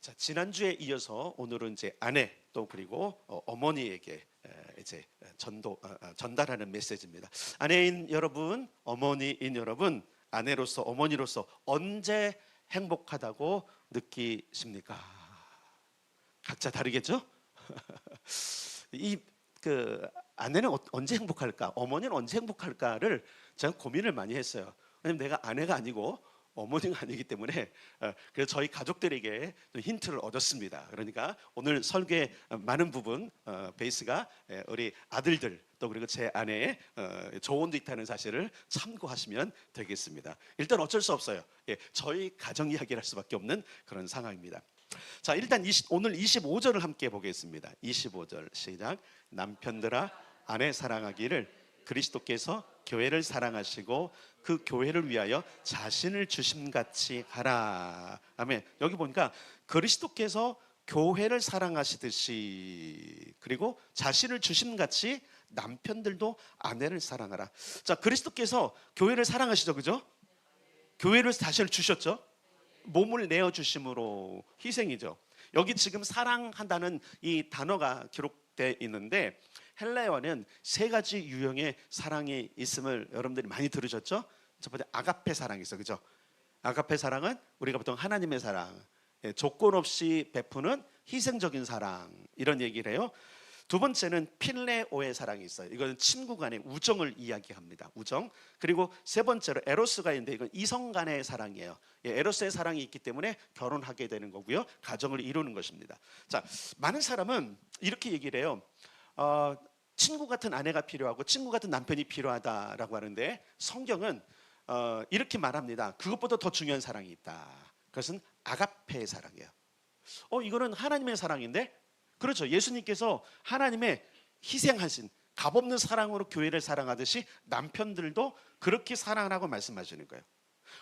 자, 지난주에 이어서 오늘은 이제 아내 또 그리고 어머니에게 이제 전달하는 메시지입니다. 아내인 여러분, 어머니인 여러분, 아내로서 어머니로서 언제 행복하다고 느끼십니까? 각자 다르겠죠? 이 아내는 언제 행복할까? 어머니는 언제 행복할까를 제가 고민을 많이 했어요. 왜냐면 내가 아내가 아니고 어머니가 아니기 때문에 그래서 저희 가족들에게 좀 힌트를 얻었습니다. 그러니까 오늘 설교의 많은 부분 베이스가 우리 아들들 또 그리고 제 아내의 조언도 있다는 사실을 참고하시면 되겠습니다. 일단 어쩔 수 없어요. 저희 가정 이야기를 할 수밖에 없는 그런 상황입니다. 자, 일단 오늘 25절을 함께 보겠습니다. 25절 시작. 남편들아 아내 사랑하기를 그리스도께서 교회를 사랑하시고 그 교회를 위하여 자신을 주심같이 하라. 아멘. 여기 보니까 그리스도께서 교회를 사랑하시듯이 그리고 자신을 주심같이 남편들도 아내를 사랑하라. 자, 그리스도께서 교회를 사랑하시죠, 그죠? 교회를 자신을 주셨죠. 몸을 내어주심으로 희생이죠. 여기 지금 사랑한다는 이 단어가 기록되어 있는데 헬라어는 세 가지 유형의 사랑이 있음을 여러분들이 많이 들으셨죠? 첫 번째 아가페 사랑이 있어, 그죠? 아가페 사랑은 우리가 보통 하나님의 사랑, 조건 없이 베푸는 희생적인 사랑 이런 얘기를 해요. 두 번째는 필레오의 사랑이 있어요. 이건 친구 간의 우정을 이야기합니다. 우정. 그리고 세 번째로 에로스가 있는데 이건 이성 간의 사랑이에요. 에로스의 사랑이 있기 때문에 결혼하게 되는 거고요. 가정을 이루는 것입니다. 자, 많은 사람은 이렇게 얘기를 해요. 친구 같은 아내가 필요하고 친구 같은 남편이 필요하다라고 하는데 성경은 이렇게 말합니다. 그것보다 더 중요한 사랑이 있다. 그것은 아가페의 사랑이에요. 이거는 하나님의 사랑인데 그렇죠. 예수님께서 하나님의 희생하신 값없는 사랑으로 교회를 사랑하듯이 남편들도 그렇게 사랑하라고 말씀하시는 거예요.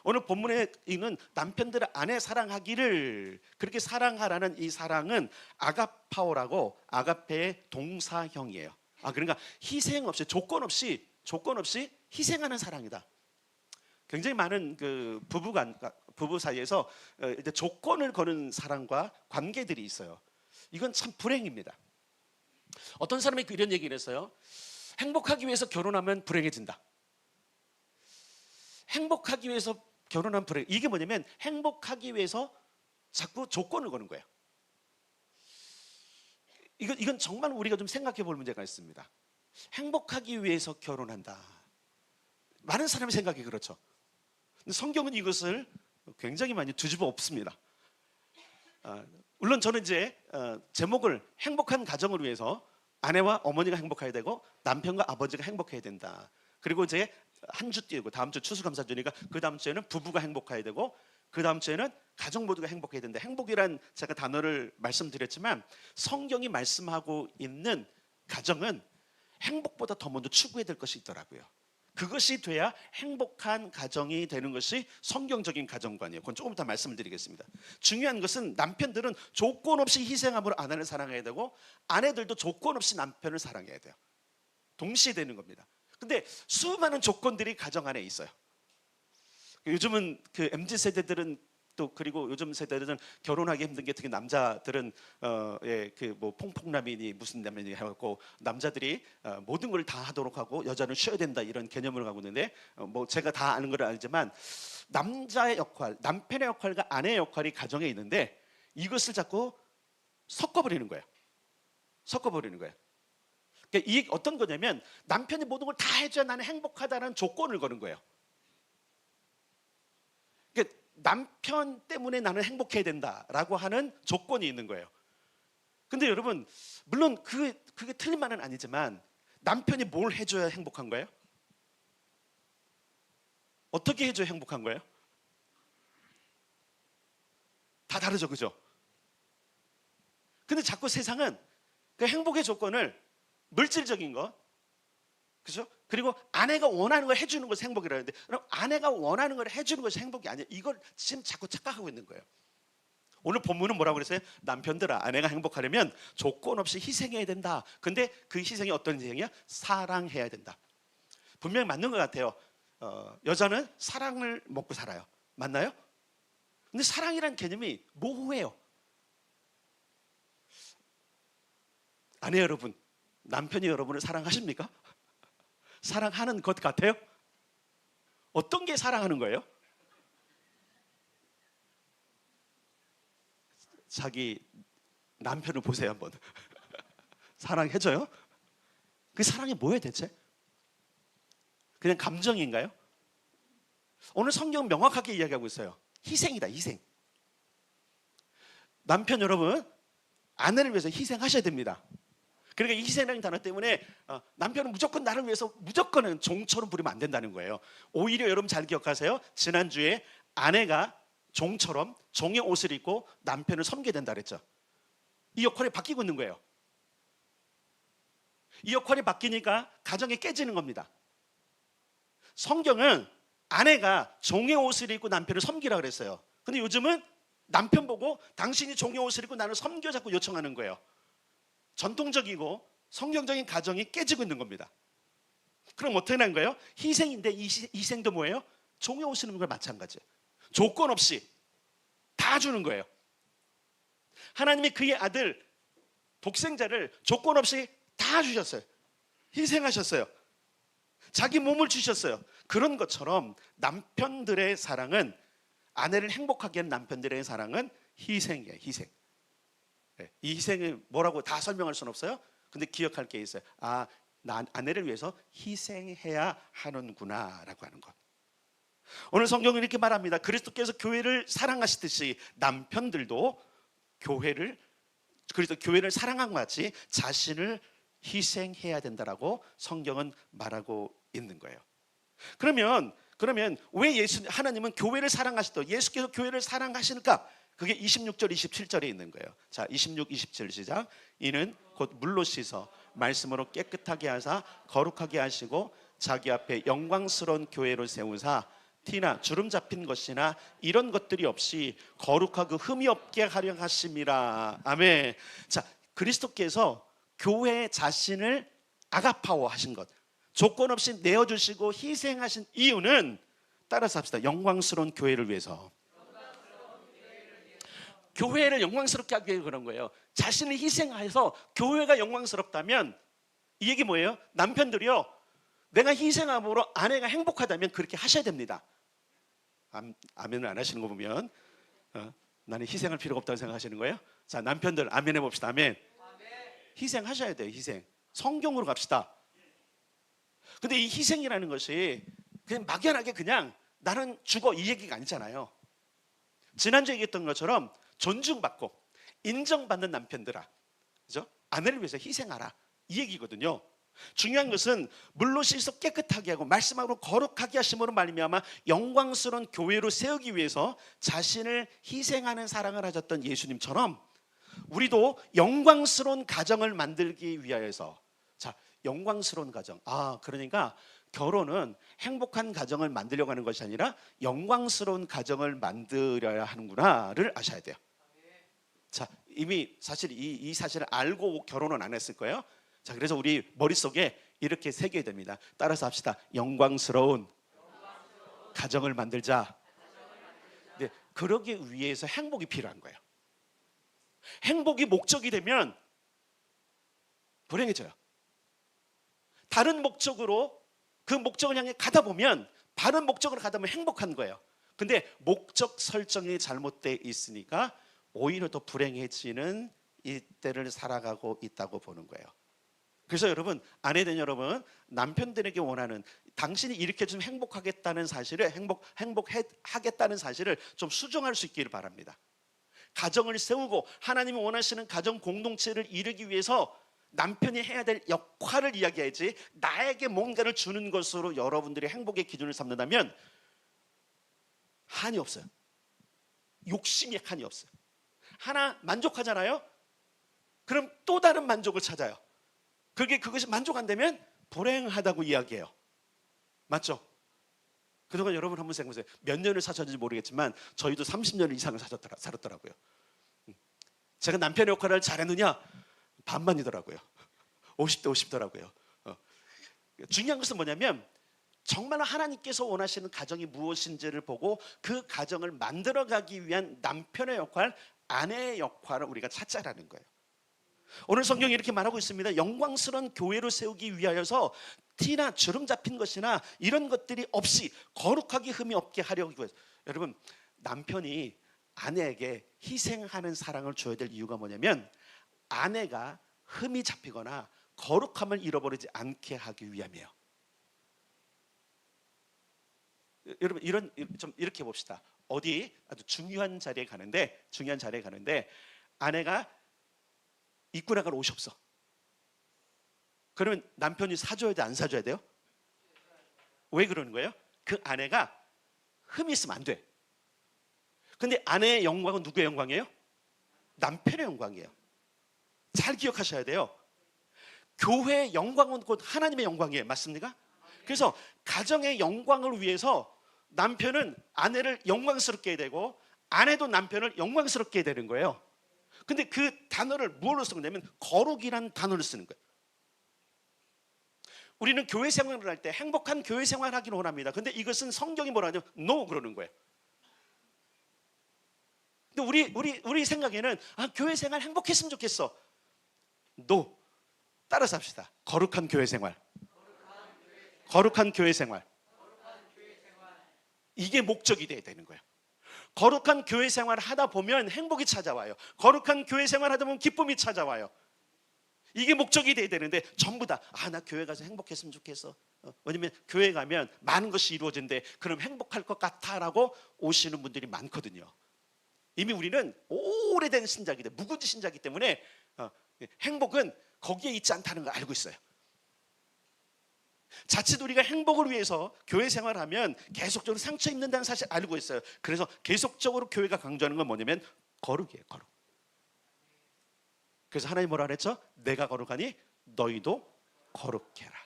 오늘 본문에 있는 남편들의 아내 사랑하기를 그렇게 사랑하라는 이 사랑은 아가파오라고 아가페의 동사형이에요. 그러니까 희생 없이 조건 없이 희생하는 사랑이다. 굉장히 많은 부부 사이에서 이제 조건을 거는 사랑과 관계들이 있어요. 이건 참 불행입니다. 어떤 사람이 이런 얘기를 했어요. 행복하기 위해서 결혼하면 불행해진다. 행복하기 위해서 결혼하면 불행. 이게 뭐냐면 행복하기 위해서 자꾸 조건을 거는 거예요. 이건 정말 우리가 좀 생각해 볼 문제가 있습니다. 행복하기 위해서 결혼한다. 많은 사람의 생각이 그렇죠. 근데 성경은 이것을 굉장히 많이 뒤집어 엎습니다. 물론 저는 이제 제목을 행복한 가정을 위해서 아내와 어머니가 행복해야 되고 남편과 아버지가 행복해야 된다. 그리고 이제 한 주 띄우고 다음 주 추수감사주니까 그 다음 주에는 부부가 행복해야 되고 그 다음 주에는 가정 모두가 행복해야 된다. 행복이란 제가 단어를 말씀드렸지만 성경이 말씀하고 있는 가정은 행복보다 더 먼저 추구해야 될 것이 있더라고요. 그것이 돼야 행복한 가정이 되는 것이 성경적인 가정관이에요. 그건 조금 이따 말씀을 드리겠습니다. 중요한 것은 남편들은 조건 없이 희생함으로 아내를 사랑해야 되고 아내들도 조건 없이 남편을 사랑해야 돼요. 동시에 되는 겁니다. 근데 수많은 조건들이 가정 안에 있어요. 요즘은 MZ세대들은 또 그리고 요즘 세대들은 결혼하기 힘든 게 특히 남자들은 퐁퐁남이니 무슨 남이니 해갖고 남자들이 모든 걸 다 하도록 하고 여자는 쉬어야 된다 이런 개념을 가고 있는데 제가 다 아는 걸 알지만 남자의 역할, 남편의 역할과 아내의 역할이 가정에 있는데 이것을 자꾸 섞어버리는 거예요. 그러니까 이게 어떤 거냐면 남편이 모든 걸 다 해줘야 나는 행복하다는 조건을 거는 거예요. 그러니까 남편 때문에 나는 행복해야 된다라고 하는 조건이 있는 거예요. 근데 여러분 물론 그게 틀린 말은 아니지만 남편이 뭘 해줘야 행복한 거예요? 어떻게 해줘야 행복한 거예요? 다 다르죠, 그죠? 근데 자꾸 세상은 그 행복의 조건을 물질적인 것, 그죠? 그리고 아내가 원하는 걸 해주는 것이 행복이라고 하는데 그럼 아내가 원하는 걸 해주는 것이 행복이 아니에요. 이걸 지금 자꾸 착각하고 있는 거예요. 오늘 본문은 뭐라고 그랬어요? 남편들아 아내가 행복하려면 조건 없이 희생해야 된다. 근데 그 희생이 어떤 희생이야? 사랑해야 된다. 분명히 맞는 것 같아요. 여자는 사랑을 먹고 살아요. 맞나요? 근데 사랑이란 개념이 모호해요. 아내 여러분, 남편이 여러분을 사랑하십니까? 사랑하는 것 같아요? 어떤 게 사랑하는 거예요? 자기 남편을 보세요 한번. 사랑해줘요? 그 사랑이 뭐예요 대체? 그냥 감정인가요? 오늘 성경 명확하게 이야기하고 있어요. 희생이다, 희생. 남편 여러분, 아내를 위해서 희생하셔야 됩니다. 그러니까 이 희생이라는 단어 때문에 남편은 무조건 나를 위해서 무조건은 종처럼 부리면 안 된다는 거예요. 오히려 여러분 잘 기억하세요. 지난주에 아내가 종처럼 종의 옷을 입고 남편을 섬겨야 된다 그랬죠. 이 역할이 바뀌고 있는 거예요. 이 역할이 바뀌니까 가정이 깨지는 겁니다. 성경은 아내가 종의 옷을 입고 남편을 섬기라 그랬어요. 근데 요즘은 남편 보고 당신이 종의 옷을 입고 나를 섬겨 자꾸 요청하는 거예요. 전통적이고 성경적인 가정이 깨지고 있는 겁니다. 그럼 어떻게 난 거예요? 희생인데 이 희생도 뭐예요? 종의 옷을 입는 걸 마찬가지예요. 조건 없이 다 주는 거예요. 하나님이 그의 아들 독생자를 조건 없이 다 주셨어요. 희생하셨어요. 자기 몸을 주셨어요. 그런 것처럼 남편들의 사랑은, 아내를 행복하게 하는 남편들의 사랑은 희생이에요. 희생. 이 희생이 뭐라고 다 설명할 수는 없어요. 근데 기억할 게 있어요. 아, 난 아내를 위해서 희생해야 하는구나 라고 하는 것. 오늘 성경은 이렇게 말합니다. 그리스도께서 교회를 사랑하시듯이 남편들도 그리스도 교회를 사랑한 것 같이 자신을 희생해야 된다라고 성경은 말하고 있는 거예요. 그러면 왜 하나님은 교회를 사랑하시더 예수께서 교회를 사랑하시니까? 그게 26절 27절에 있는 거예요. 자, 26, 27 시작. 이는 곧 물로 씻어 말씀으로 깨끗하게 하사 거룩하게 하시고 자기 앞에 영광스러운 교회로 세우사 티나 주름 잡힌 것이나 이런 것들이 없이 거룩하고 흠이 없게 하려 하심이라. 아멘. 자, 그리스도께서 교회에 자신을 아가파워 하신 것, 조건 없이 내어주시고 희생하신 이유는, 따라서 합시다. 영광스러운 교회를 위해서. 교회를 영광스럽게 하기 위해 그런 거예요. 자신을 희생해서 교회가 영광스럽다면 이 얘기 뭐예요? 남편들이요, 내가 희생함으로 아내가 행복하다면 그렇게 하셔야 됩니다. 아멘을 안 하시는 거 보면 나는 희생할 필요가 없다고 생각하시는 거예요? 자, 남편들 아멘 해봅시다. 아멘. 희생하셔야 돼요. 희생. 성경으로 갑시다. 근데 이 희생이라는 것이 그냥 막연하게 그냥 나는 죽어 이 얘기가 아니잖아요. 지난주에 얘기했던 것처럼 존중받고 인정받는 남편들아, 그죠? 아내를 위해서 희생하라 이 얘기거든요. 중요한 것은 물로 씻어 깨끗하게 하고 말씀으로 거룩하게 하심으로 말미암아 영광스러운 교회로 세우기 위해서 자신을 희생하는 사랑을 하셨던 예수님처럼 우리도 영광스러운 가정을 만들기 위하여서, 자, 영광스러운 가정. 그러니까 결혼은 행복한 가정을 만들려고 하는 것이 아니라 영광스러운 가정을 만들어야 하는구나를 아셔야 돼요. 자, 이미 사실 이 사실을 알고 결혼은 안 했을 거예요. 자, 그래서 우리 머릿속에 이렇게 새겨야 됩니다. 따라서 합시다. 영광스러운 가정을 만들자. 네, 그러기 위해서 행복이 필요한 거예요. 행복이 목적이 되면 불행해져요. 다른 목적으로 그 목적을 향해 가다 보면, 바른 목적으로 가다 보면 행복한 거예요. 근데 목적 설정이 잘못되어 있으니까 오히려 더 불행해지는 이때를 살아가고 있다고 보는 거예요. 그래서 여러분, 아내된 여러분, 남편들에게 원하는, 당신이 이렇게 좀 행복하겠다는 사실을, 행복하겠다는 사실을 좀 수정할 수 있기를 바랍니다. 가정을 세우고 하나님이 원하시는 가정 공동체를 이루기 위해서 남편이 해야 될 역할을 이야기해야지, 나에게 뭔가를 주는 것으로 여러분들이 행복의 기준을 삼는다면 한이 없어요. 욕심이 한이 없어요. 하나 만족하잖아요. 그럼 또 다른 만족을 찾아요. 그것이 만족 안 되면 불행하다고 이야기해요. 맞죠? 그동안 여러분 한번 생각해보세요. 몇 년을 사셨는지 모르겠지만 저희도 30년 이상을 살았더라고요. 제가 남편의 역할을 잘했느냐? 반반이더라고요. 50대 50더라고요. 중요한 것은 뭐냐면, 정말 하나님께서 원하시는 가정이 무엇인지를 보고 그 가정을 만들어가기 위한 남편의 역할, 아내의 역할을 우리가 찾자라는 거예요. 오늘 성경이 이렇게 말하고 있습니다. 영광스러운 교회로 세우기 위하여서 티나 주름 잡힌 것이나 이런 것들이 없이 거룩하게 흠이 없게 하려고 해서. 여러분, 남편이 아내에게 희생하는 사랑을 줘야 될 이유가 뭐냐면 아내가 흠이 잡히거나 거룩함을 잃어버리지 않게 하기 위함이에요. 여러분, 좀 이렇게 봅시다. 어디 아주 중요한 자리에 가는데 아내가 입고 나갈 옷이 없어. 그러면 남편이 사줘야 돼, 안 사줘야 돼요? 왜 그러는 거예요? 그 아내가 흠이 있으면 안 돼. 근데 아내의 영광은 누구의 영광이에요? 남편의 영광이에요. 잘 기억하셔야 돼요. 교회의 영광은 곧 하나님의 영광이에요. 맞습니까? 그래서 가정의 영광을 위해서 남편은 아내를 영광스럽게 해야 되고 아내도 남편을 영광스럽게 해야 되는 거예요. 근데 그 단어를 무엇으로 쓰냐면 거룩이라는 단어를 쓰는 거예요. 우리는 교회 생활을 할 때 행복한 교회 생활을 하기를 원합니다. 근데 이것은 성경이 뭐라 하냐면 no 그러는 거예요. 근데 우리 생각에는 교회 생활 행복했으면 좋겠어. no. 따라서 합시다. 거룩한 교회 생활. 거룩한 교회 생활. 이게 목적이 돼야 되는 거예요. 거룩한 교회 생활을 하다 보면 행복이 찾아와요. 거룩한 교회 생활을 하다 보면 기쁨이 찾아와요. 이게 목적이 돼야 되는데 전부 다 나 교회 가서 행복했으면 좋겠어. 왜냐면 교회 가면 많은 것이 이루어진대. 그럼 행복할 것 같아라고 오시는 분들이 많거든요. 이미 우리는 오래된 신자이기 때문에 묵은지 신자이기 때문에 행복은 거기에 있지 않다는 걸 알고 있어요. 자칫 우리가 행복을 위해서 교회 생활하면 계속적으로 상처 입는다는 사실 알고 있어요. 그래서 계속적으로 교회가 강조하는 건 뭐냐면 거룩이에요. 거룩. 그래서 하나님 뭐라 그랬죠? 내가 거룩하니 너희도 거룩해라.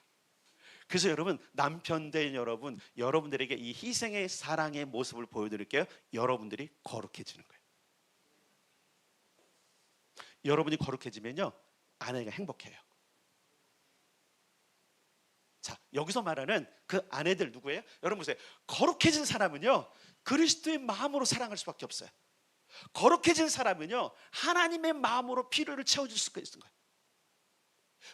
그래서 여러분, 남편 된 여러분, 여러분들에게 이 희생의 사랑의 모습을 보여드릴게요. 여러분들이 거룩해지는 거예요. 여러분이 거룩해지면요 아내가 행복해요. 자, 여기서 말하는 그 아내들 누구예요? 여러분 보세요. 거룩해진 사람은요 그리스도의 마음으로 사랑할 수밖에 없어요. 거룩해진 사람은요 하나님의 마음으로 필요를 채워줄 수가 있는 거예요.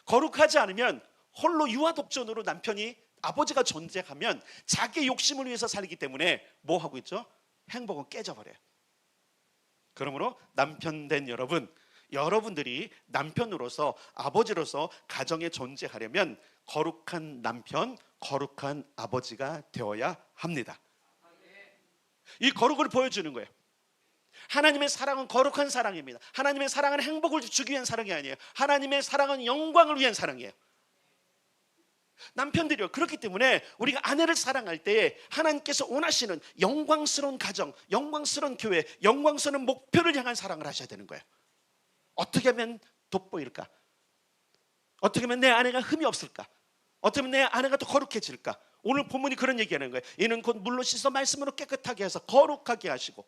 거룩하지 않으면 홀로 유아 독전으로 남편이 아버지가 존재하면 자기 욕심을 위해서 살기 때문에 뭐 하고 있죠? 행복은 깨져버려요. 그러므로 남편 된 여러분들이 남편으로서 아버지로서 가정에 존재하려면 거룩한 남편, 거룩한 아버지가 되어야 합니다. 이 거룩을 보여주는 거예요. 하나님의 사랑은 거룩한 사랑입니다. 하나님의 사랑은 행복을 주기 위한 사랑이 아니에요. 하나님의 사랑은 영광을 위한 사랑이에요. 남편들이요. 그렇기 때문에 우리가 아내를 사랑할 때 하나님께서 원하시는 영광스러운 가정, 영광스러운 교회, 영광스러운 목표를 향한 사랑을 하셔야 되는 거예요. 어떻게 하면 돋보일까? 어떻게 하면 내 아내가 흠이 없을까? 어떻게 하면 내 아내가 더 거룩해질까? 오늘 본문이 그런 얘기하는 거예요. 이는 곧 물로 씻어 말씀으로 깨끗하게 해서 거룩하게 하시고.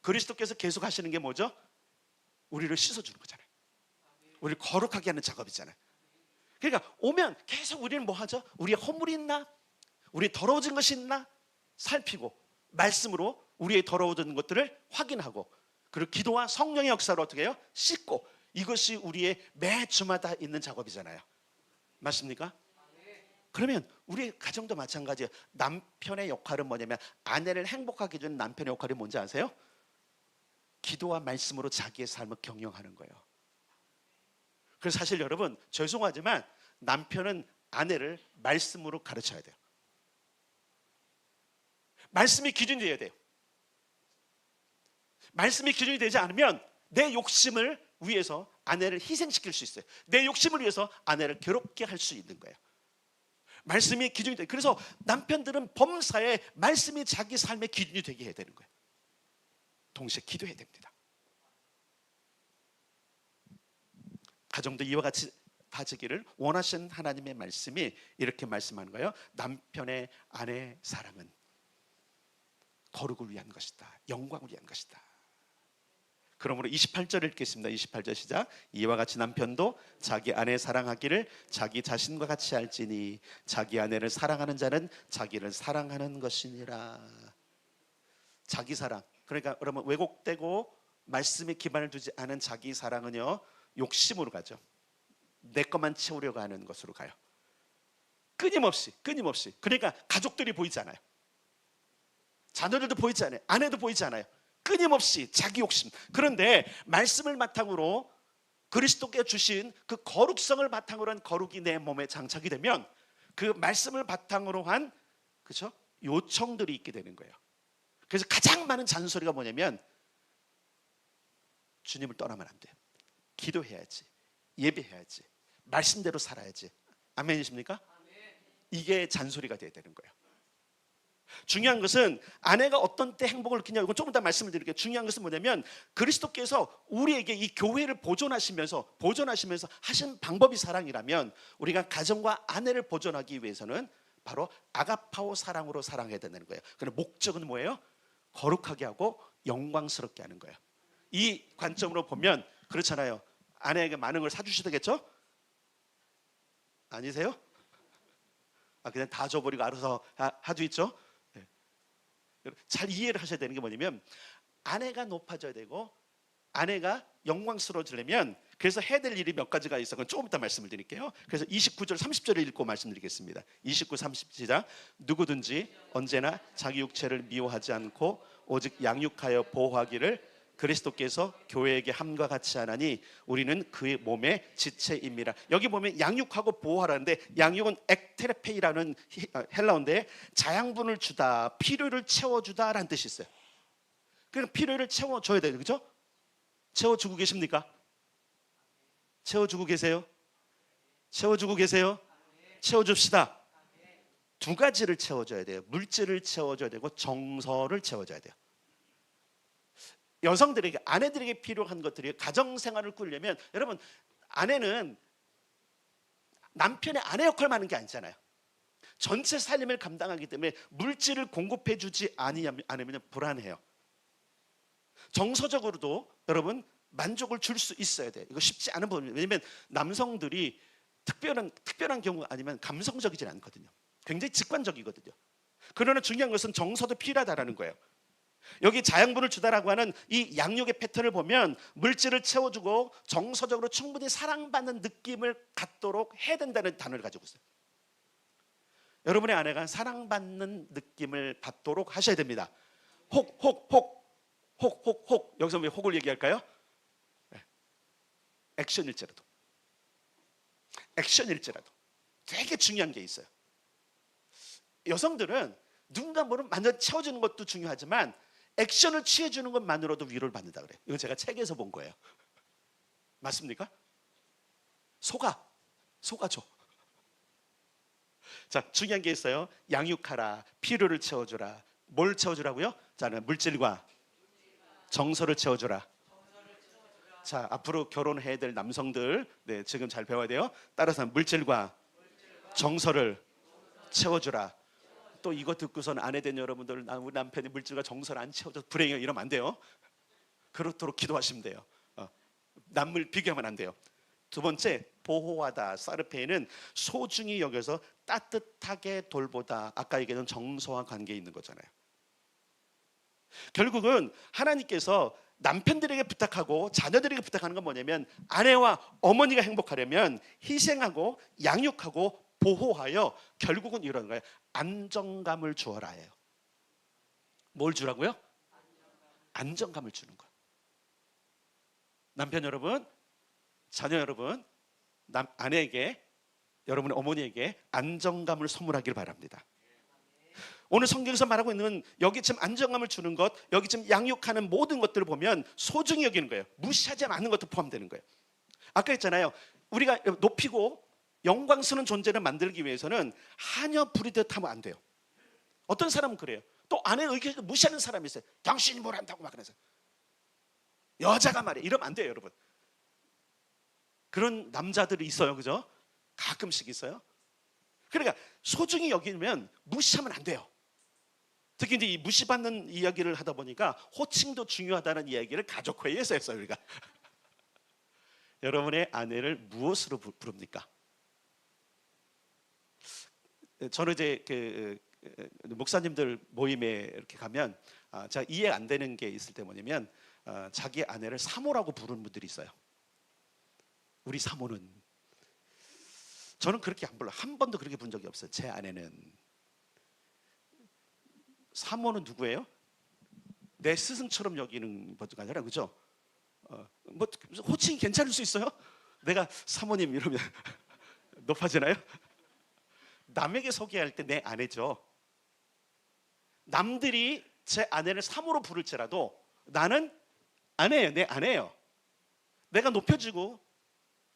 그리스도께서 계속 하시는 게 뭐죠? 우리를 씻어주는 거잖아요. 우리를 거룩하게 하는 작업이잖아요. 그러니까 오면 계속 우리는 뭐 하죠? 우리의 허물이 있나? 우리 더러워진 것이 있나? 살피고 말씀으로 우리의 더러워진 것들을 확인하고 그리고 기도와 성령의 역사로 어떻게 해요? 씻고. 이것이 우리의 매 주마다 있는 작업이잖아요. 맞습니까? 그러면 우리 가정도 마찬가지예요. 남편의 역할은 뭐냐면 아내를 행복하게 해주는 남편의 역할이 뭔지 아세요? 기도와 말씀으로 자기의 삶을 경영하는 거예요. 그래서 사실 여러분 죄송하지만 남편은 아내를 말씀으로 가르쳐야 돼요. 말씀이 기준이 돼야 돼요. 말씀이 기준이 되지 않으면 내 욕심을 위해서 아내를 희생시킬 수 있어요. 내 욕심을 위해서 아내를 괴롭게 할 수 있는 거예요. 말씀이 기준이 돼요. 그래서 남편들은 범사에 말씀이 자기 삶의 기준이 되게 해야 되는 거예요. 동시에 기도해야 됩니다. 가정도 이와 같이 다지기를 원하시는 하나님의 말씀이 이렇게 말씀하는 거예요. 남편의 아내의 사랑은 거룩을 위한 것이다. 영광을 위한 것이다. 그러므로 28절 읽겠습니다. 28절 시작. 이와 같이 남편도 자기 아내 사랑하기를 자기 자신과 같이 할지니 자기 아내를 사랑하는 자는 자기를 사랑하는 것이니라. 자기 사랑. 그러니까 여러분 왜곡되고 말씀에 기반을 두지 않은 자기 사랑은요 욕심으로 가죠. 내 것만 채우려고 하는 것으로 가요. 끊임없이. 그러니까 가족들이 보이지 않아요. 자녀들도 보이지 않아요. 아내도 보이지 않아요. 끊임없이 자기 욕심. 그런데 말씀을 바탕으로 그리스도께 주신 그 거룩성을 바탕으로 한 거룩이 내 몸에 장착이 되면 그 말씀을 바탕으로 한, 그렇죠? 요청들이 있게 되는 거예요. 그래서 가장 많은 잔소리가 뭐냐면 주님을 떠나면 안 돼요. 기도해야지, 예배해야지, 말씀대로 살아야지. 아멘이십니까? 이게 잔소리가 돼야 되는 거예요. 중요한 것은 아내가 어떤 때 행복을 느끼냐, 이건 조금 더 말씀을 드릴게요. 중요한 것은 뭐냐면 그리스도께서 우리에게 이 교회를 보존하시면서 하신 방법이 사랑이라면 우리가 가정과 아내를 보존하기 위해서는 바로 아가파오 사랑으로 사랑해야 된다는 거예요. 그런데 목적은 뭐예요? 거룩하게 하고 영광스럽게 하는 거예요. 이 관점으로 보면 그렇잖아요. 아내에게 많은 걸 사주시겠죠? 아니세요? 그냥 다 줘버리고 알아서 하도 있죠? 네. 잘 이해를 하셔야 되는 게 뭐냐면 아내가 높아져야 되고 아내가 영광스러워지려면 그래서 해야 될 일이 몇 가지가 있어. 그건 조금 이따 말씀을 드릴게요. 그래서 29절 30절을 읽고 말씀드리겠습니다. 29, 30 시작. 누구든지 언제나 자기 육체를 미워하지 않고 오직 양육하여 보호하기를 그리스도께서 교회에게 함과 같이 하나니 우리는 그의 몸의 지체입니다. 여기 보면 양육하고 보호하라는데 양육은 ekterepe이라는 헬라어인데 자양분을 주다, 필요를 채워주다라는 뜻이 있어요. 그러니까 필요를 채워줘야 돼요. 그렇죠? 채워주고 계십니까? 채워주고 계세요? 채워주고 계세요? 채워줍시다. 두 가지를 채워줘야 돼요. 물질을 채워줘야 되고 정서를 채워줘야 돼요. 여성들에게, 아내들에게 필요한 것들이 가정생활을 꾸리려면, 여러분 아내는 남편의 아내 역할만 하는 게 아니잖아요. 전체 살림을 감당하기 때문에 물질을 공급해 주지 않으면 불안해요. 정서적으로도 여러분 만족을 줄 수 있어야 돼요. 이거 쉽지 않은 부분이에요. 왜냐하면 남성들이 특별한 경우가 아니면 감성적이진 않거든요. 굉장히 직관적이거든요. 그러나 중요한 것은 정서도 필요하다라는 거예요. 여기 자양분을 주다라고 하는 이 양육의 패턴을 보면 물질을 채워주고 정서적으로 충분히 사랑받는 느낌을 갖도록 해야 된다는 단어를 가지고 있어요. 여러분의 아내가 사랑받는 느낌을 받도록 하셔야 됩니다. 혹 여기서 왜 혹을 얘기할까요? 액션일지라도 되게 중요한 게 있어요. 여성들은 누군가 뭐를 완전 채워주는 것도 중요하지만 액션을 취해주는 것만으로도 위로를 받는다 그래요. 이건 제가 책에서 본 거예요. 맞습니까? 속아줘. 자, 중요한 게 있어요. 양육하라, 필요를 채워주라. 뭘 채워주라고요? 자, 물질과 정서를 채워주라. 자, 앞으로 결혼해야 될 남성들, 네, 지금 잘 배워야 돼요. 따라서 물질과 정서를 채워주라. 또 이거 듣고선 아내 된 여러분들, 우리 남편이 물질과 정서를 안 채워줘서 불행해요, 이러면 안 돼요. 그렇도록 기도하시면 돼요. 남을 비교하면 안 돼요. 두 번째, 보호하다, 사르페이는 소중히 여겨서 따뜻하게 돌보다. 아까 얘기했던 정서와 관계에 있는 거잖아요. 결국은 하나님께서 남편들에게 부탁하고 자녀들에게 부탁하는 건 뭐냐면 아내와 어머니가 행복하려면 희생하고 양육하고 보호하여 결국은 이런 거예요. 안정감을 주어라예요. 뭘 주라고요? 안정감을 주는 거예요. 남편 여러분, 자녀 여러분, 아내에게, 여러분의 어머니에게 안정감을 선물하길 바랍니다. 오늘 성경에서 말하고 있는 여기 지금 안정감을 주는 것, 여기 지금 양육하는 모든 것들을 보면 소중히 여기는 거예요. 무시하지 않는 것도 포함되는 거예요. 아까 했잖아요. 우리가 높이고 영광스러운 존재를 만들기 위해서는 하녀 부리듯 하면 안 돼요. 어떤 사람은 그래요. 또 아내의 의견을 무시하는 사람이 있어요. 당신이 뭘 한다고 막 그래서. 여자가 말이에요. 이러면 안 돼요, 여러분. 그런 남자들이 있어요, 그죠? 가끔씩 있어요. 그러니까 소중히 여기면 무시하면 안 돼요. 특히 이제 이 무시받는 이야기를 하다 보니까 호칭도 중요하다는 이야기를 가족회의에서 했어요, 우리가. 여러분의 아내를 무엇으로 부릅니까? 저는 이제 목사님들 모임에 이렇게 가면 제가 이해 안 되는 게 있을 때 뭐냐면 자기 아내를 사모라고 부르는 분들이 있어요. 우리 사모는, 저는 그렇게 안 불러. 한 번도 그렇게 본 적이 없어요. 제 아내는. 사모는 누구예요? 내 스승처럼 여기는 것도 아니라, 그죠? 뭐 호칭이 괜찮을 수 있어요? 내가 사모님 이러면 높아지나요? 남에게 소개할 때 내 아내죠. 남들이 제 아내를 사모로 부를지라도 나는 아내예요. 내 아내예요. 내가 높여주고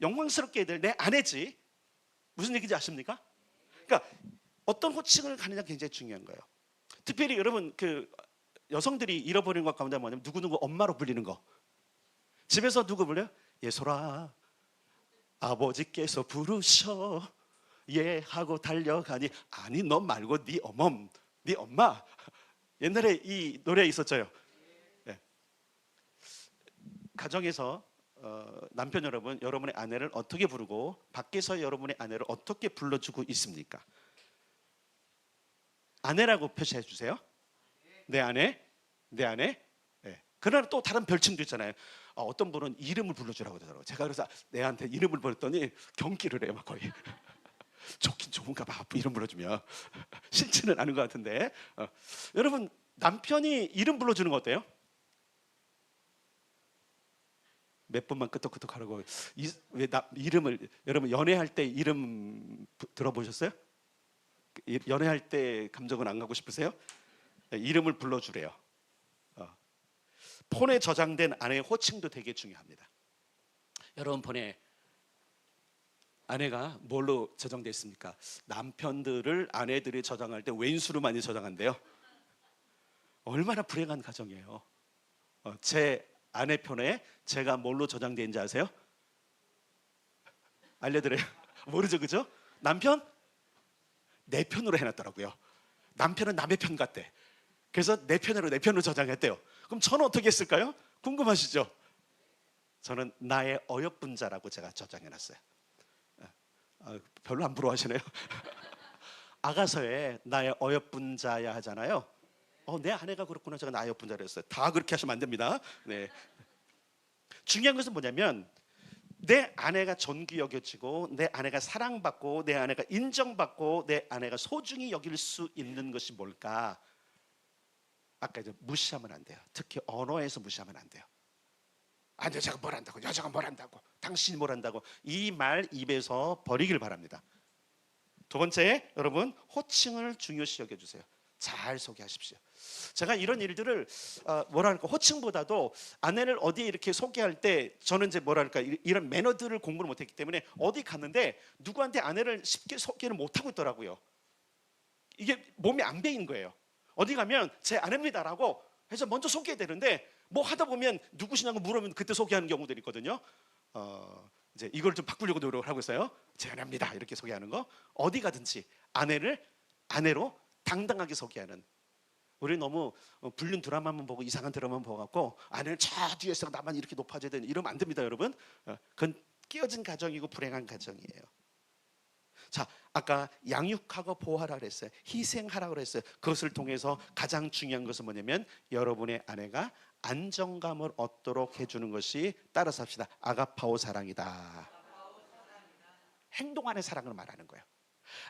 영광스럽게 해야 될 내 아내지. 무슨 얘기인지 아십니까? 그러니까 어떤 호칭을 가느냐 굉장히 중요한 거예요. 특별히 여러분, 그 여성들이 잃어버리는 것 가운데 뭐냐면 누구누구 엄마로 불리는 거. 집에서 누구 불려요? 예솔아, 아버지께서 부르셔 예 하고 달려가니, 아니 너 말고 네 어멈, 네 엄마. 옛날에 이 노래 있었죠. 네. 가정에서 남편 여러분, 여러분의 아내를 어떻게 부르고 밖에서 여러분의 아내를 어떻게 불러주고 있습니까? 아내라고 표시해 주세요. 내 아내, 내 아내. 네. 그러나 또 다른 별칭도 있잖아요. 어떤 분은 이름을 불러주라고 하더라고요. 제가 그래서 내한테 이름을 불렀더니 경기를 해요, 막 거의. 좋긴 좋은가 봐, 이름 불러주면. 싫지는 않은 것 같은데. 여러분, 남편이 이름 불러주는 거 어때요? 몇 번만 끄덕끄덕 하라고. 왜 이름을, 여러분 연애할 때 이름 들어보셨어요? 연애할 때 감정은 안 가고 싶으세요? 이름을 불러주래요. 폰에 저장된 아내의 호칭도 되게 중요합니다. 여러분 폰에 아내가 뭘로 저장되어 있습니까? 남편들을 아내들이 저장할 때 왼수로 많이 저장한대요. 얼마나 불행한 가정이에요. 제 아내 편에 제가 뭘로 저장되어 있는지 아세요? 알려드려요. 모르죠, 그죠? 남편? 내 편으로 해놨더라고요. 남편은 남의 편 같대. 그래서 내 편으로 저장했대요. 그럼 저는 어떻게 했을까요? 궁금하시죠? 저는 나의 어여쁜자라고 제가 저장해놨어요. 별로 안 부러워하시네요. 아가서에 나의 어여쁜자야 하잖아요. 내 아내가 그렇구나. 제가 나의 어여쁜자를 했어요. 다 그렇게 하시면 안 됩니다. 네. 중요한 것은 뭐냐면 내 아내가 존귀 여겨지고 내 아내가 사랑받고 내 아내가 인정받고 내 아내가 소중히 여길 수 있는 것이 뭘까? 아까 이제 무시하면 안 돼요. 특히 언어에서 무시하면 안 돼요. 여자가 뭘 한다고, 여자가 뭘 한다고, 당신이 뭘 한다고, 이 말 입에서 버리길 바랍니다. 두 번째, 여러분 호칭을 중요시 여겨주세요. 잘 소개하십시오. 제가 이런 일들을 뭐랄까, 호칭보다도 아내를 어디에 이렇게 소개할 때 저는 이제 뭐랄까, 이런 매너들을 공부를 못했기 때문에 어디 갔는데 누구한테 아내를 쉽게 소개를 못하고 있더라고요. 이게 몸에 안 배인 거예요. 어디 가면 제 아내입니다라고 해서 먼저 소개되는데 뭐 하다 보면 누구시냐고 물으면 그때 소개하는 경우들이 있거든요. 이제 이걸 좀 바꾸려고 노력을 하고 있어요. 제 아내입니다 이렇게 소개하는 거. 어디 가든지 아내를 아내로 당당하게 소개하는. 우리 너무 불륜 드라마만 보고 이상한 드라마만 보고 아내는 저 뒤에서 나만 이렇게 높아져야 되는, 이러면 안 됩니다, 여러분. 그건 끼어진 가정이고 불행한 가정이에요. 자, 아까 양육하고 보호하라 그랬어요. 희생하라 그랬어요. 그것을 통해서 가장 중요한 것은 뭐냐면 여러분의 아내가 안정감을 얻도록 해주는 것이, 따라서 합시다, 아가파오 사랑이다. 행동 안의 사랑을 말하는 거예요.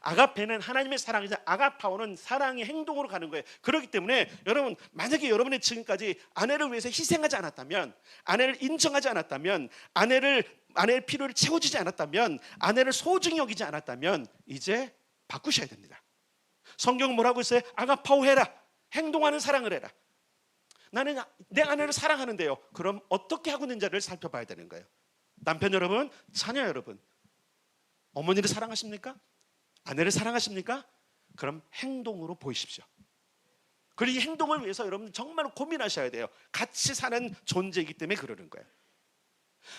아가페는 하나님의 사랑이자 아가파오는 사랑의 행동으로 가는 거예요. 그렇기 때문에 여러분, 만약에 여러분의 지금까지 아내를 위해서 희생하지 않았다면, 아내를 인정하지 않았다면, 아내의 필요를 채워주지 않았다면, 아내를 소중히 여기지 않았다면 이제 바꾸셔야 됩니다. 성경은 뭐라고 했어요? 아가파오 해라. 행동하는 사랑을 해라. 나는 내 아내를 사랑하는데요. 그럼 어떻게 하고 있는지를 살펴봐야 되는 거예요. 남편 여러분, 자녀 여러분, 어머니를 사랑하십니까? 아내를 사랑하십니까? 그럼 행동으로 보이십시오. 그리고 이 행동을 위해서 여러분 정말 고민하셔야 돼요. 같이 사는 존재이기 때문에 그러는 거예요.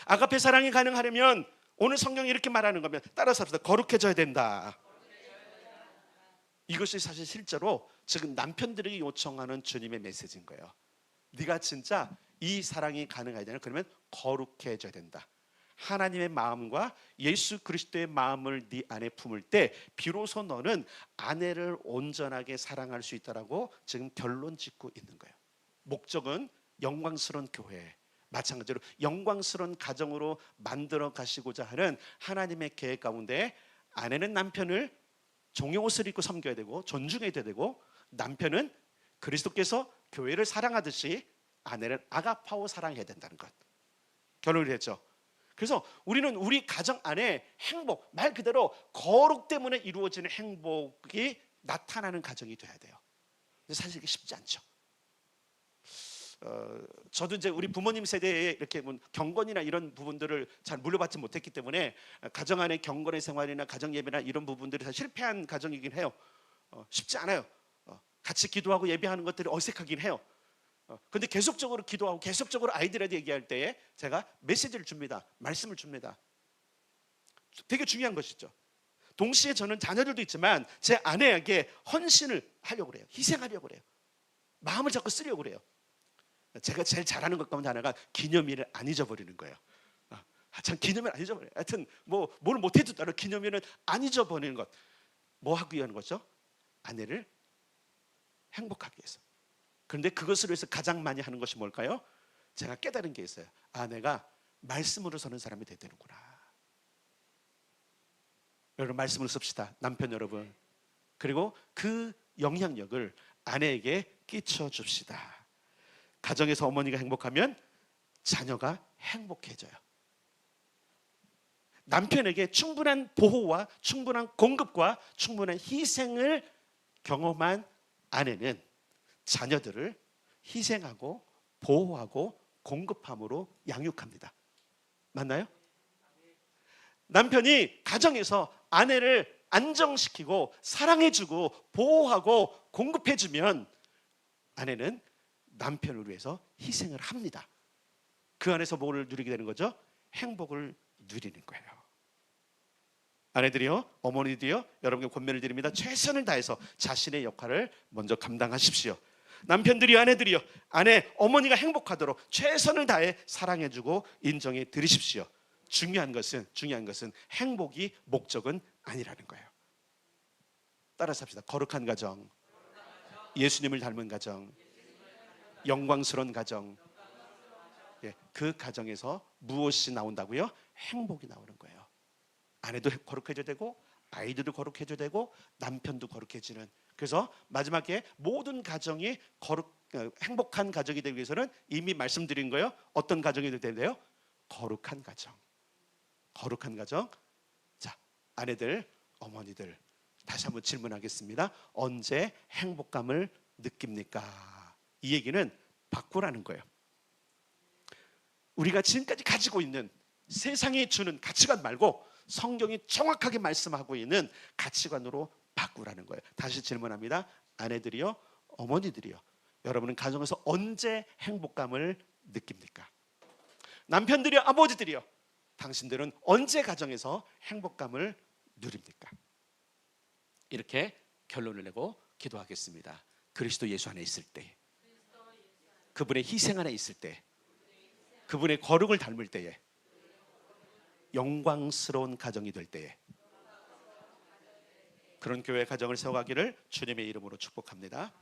아가페 사랑이 가능하려면 오늘 성경이 이렇게 말하는 거면 따라서 합시다. 거룩해져야 된다. 이것이 사실 실제로 지금 남편들에게 요청하는 주님의 메시지인 거예요. 네가 진짜 이 사랑이 가능하려면 그러면 거룩해져야 된다. 하나님의 마음과 예수 그리스도의 마음을 네 안에 품을 때 비로소 너는 아내를 온전하게 사랑할 수 있다라고 지금 결론 짓고 있는 거예요. 목적은 영광스러운 교회, 마찬가지로 영광스러운 가정으로 만들어 가시고자 하는 하나님의 계획 가운데 아내는 남편을 종의 옷을 입고 섬겨야 되고 존중해야 되고, 남편은 그리스도께서 교회를 사랑하듯이 아내를 아가파오 사랑해야 된다는 것, 결론을 했죠. 그래서 우리는 우리 가정 안에 행복, 말 그대로 거룩 때문에 이루어지는 행복이 나타나는 가정이 돼야 돼요. 근데 사실 이게 쉽지 않죠. 저도 이제 우리 부모님 세대에 이렇게 경건이나 이런 부분들을 잘 물려받지 못했기 때문에 가정 안의 경건의 생활이나 가정 예배나 이런 부분들이 다 실패한 가정이긴 해요. 쉽지 않아요. 같이 기도하고 예배하는 것들이 어색하긴 해요. 근데 계속적으로 기도하고 계속적으로 아이들한테 얘기할 때에 제가 메시지를 줍니다. 말씀을 줍니다. 되게 중요한 것이죠. 동시에 저는 자녀들도 있지만 제 아내에게 헌신을 하려고 그래요. 희생하려고 그래요. 마음을 자꾸 쓰려고 그래요. 제가 제일 잘하는 것 가운데 하나가 기념일을 안 잊어버리는 거예요. 참 기념일 안 잊어버려요. 하여튼 뭘 못해도 따로 기념일은 안 잊어버리는 것. 뭐 하기 위한 거죠? 아내를 행복하게 위해서. 그런데 그것을 위해서 가장 많이 하는 것이 뭘까요? 제가 깨달은 게 있어요. 내가 말씀으로 서는 사람이 돼야 되는구나. 여러분, 말씀을 씁시다, 남편 여러분. 그리고 그 영향력을 아내에게 끼쳐줍시다. 가정에서 어머니가 행복하면 자녀가 행복해져요. 남편에게 충분한 보호와 충분한 공급과 충분한 희생을 경험한 아내는 자녀들을 희생하고 보호하고 공급함으로 양육합니다. 맞나요? 남편이 가정에서 아내를 안정시키고 사랑해주고 보호하고 공급해주면 아내는 남편을 위해서 희생을 합니다. 그 안에서 뭘 누리게 되는 거죠? 행복을 누리는 거예요. 아내들이요, 어머니들이요, 여러분께 권면을 드립니다. 최선을 다해서 자신의 역할을 먼저 감당하십시오. 남편들이요, 아내들이요, 어머니가 행복하도록 최선을 다해 사랑해주고 인정해 드리십시오. 중요한 것은 행복이 목적은 아니라는 거예요. 따라서 합시다. 거룩한 가정, 예수님을 닮은 가정, 영광스러운 가정. 그 가정에서 무엇이 나온다고요? 행복이 나오는 거예요. 아내도 거룩해져야 되고 아이들도 거룩해져야 되고 남편도 거룩해지는. 그래서 마지막에 모든 가정이 행복한 가정이 되기 위해서는 이미 말씀드린 거예요. 어떤 가정이 되어야 돼요? 거룩한 가정. 거룩한 가정. 자, 아내들, 어머니들, 다시 한번 질문하겠습니다. 언제 행복감을 느낍니까? 이 얘기는 바꾸라는 거예요. 우리가 지금까지 가지고 있는 세상이 주는 가치관 말고 성경이 정확하게 말씀하고 있는 가치관으로 바꾸라는 거예요. 다시 질문합니다. 아내들이요, 어머니들이요, 여러분은 가정에서 언제 행복감을 느낍니까? 남편들이요, 아버지들이요, 당신들은 언제 가정에서 행복감을 누립니까? 이렇게 결론을 내고 기도하겠습니다. 그리스도 예수 안에 있을 때, 그분의 희생 안에 있을 때, 그분의 거룩을 닮을 때에, 영광스러운 가정이 될 때에, 그런 교회 가정을 세워가기를 주님의 이름으로 축복합니다.